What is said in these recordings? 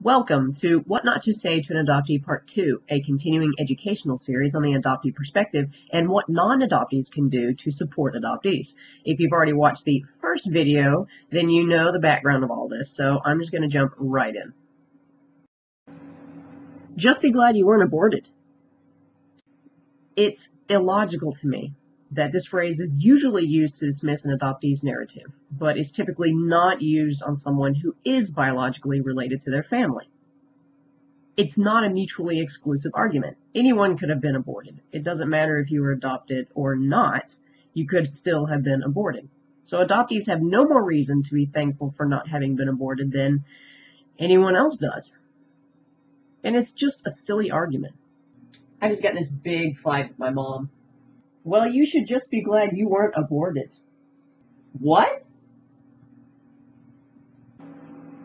Welcome to What Not to Say to an Adoptee Part 2, a continuing educational series on the adoptee perspective and what non-adoptees can do to support adoptees. If you've already watched the first video, then you know the background of all this, so I'm just going to jump right in. Just be glad you weren't aborted. It's illogical to me that this phrase is usually used to dismiss an adoptee's narrative, but is typically not used on someone who is biologically related to their family. It's not a mutually exclusive argument. Anyone could have been aborted. It doesn't matter if you were adopted or not, you could still have been aborted. So adoptees have no more reason to be thankful for not having been aborted than anyone else does. And it's just a silly argument. I just got in this big fight with my mom. Well, you should just be glad you weren't aborted. What?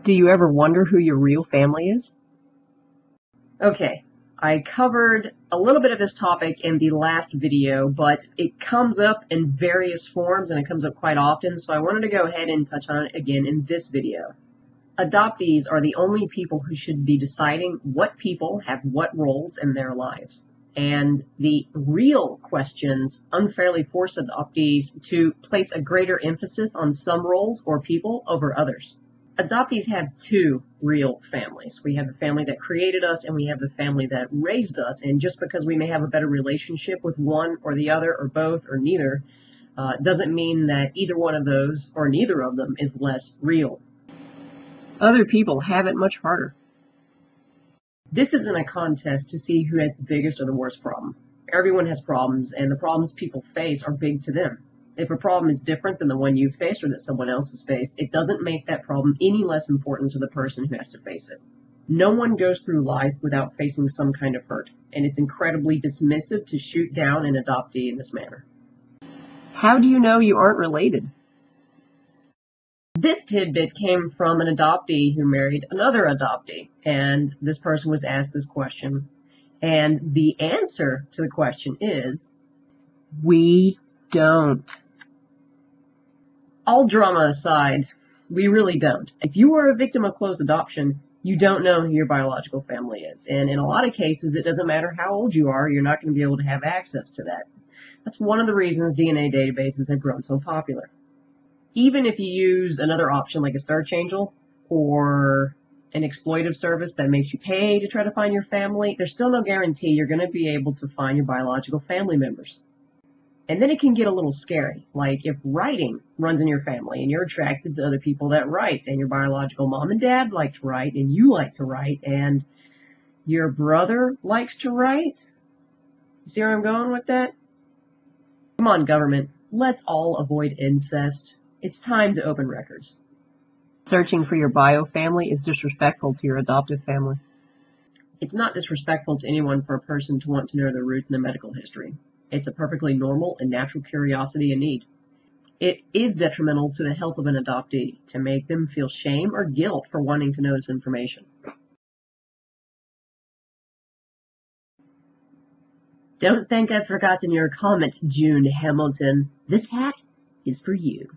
Do you ever wonder who your real family is? Okay, I covered a little bit of this topic in the last video, but it comes up in various forms and it comes up quite often, so I wanted to go ahead and touch on it again in this video. Adoptees are the only people who should be deciding what people have what roles in their lives. And the real questions unfairly force adoptees to place a greater emphasis on some roles or people over others. Adoptees have two real families. We have the family that created us and we have the family that raised us. And just because we may have a better relationship with one or the other or both or neither doesn't mean that either one of those or neither of them is less real. Other people have it much harder. This isn't a contest to see who has the biggest or the worst problem. Everyone has problems, and the problems people face are big to them. If a problem is different than the one you faced or that someone else has faced, it doesn't make that problem any less important to the person who has to face it. No one goes through life without facing some kind of hurt, and it's incredibly dismissive to shoot down an adoptee in this manner. How do you know you aren't related? This tidbit came from an adoptee who married another adoptee, and this person was asked this question, and the answer to the question is, we don't. All drama aside, we really don't. If you are a victim of closed adoption, you don't know who your biological family is, and in a lot of cases, it doesn't matter how old you are, you're not going to be able to have access to that. That's one of the reasons DNA databases have grown so popular. Even if you use another option like a search angel or an exploitive service that makes you pay to try to find your family, there's still no guarantee you're going to be able to find your biological family members. And then it can get a little scary, like if writing runs in your family and you're attracted to other people that write, and your biological mom and dad like to write and you like to write and your brother likes to write. You see where I'm going with that? Come on, government, let's all avoid incest. It's time to open records. Searching for your bio family is disrespectful to your adoptive family. It's not disrespectful to anyone for a person to want to know their roots and their medical history. It's a perfectly normal and natural curiosity and need. It is detrimental to the health of an adoptee to make them feel shame or guilt for wanting to know this information. Don't think I've forgotten your comment, June Hamilton. This hat is for you.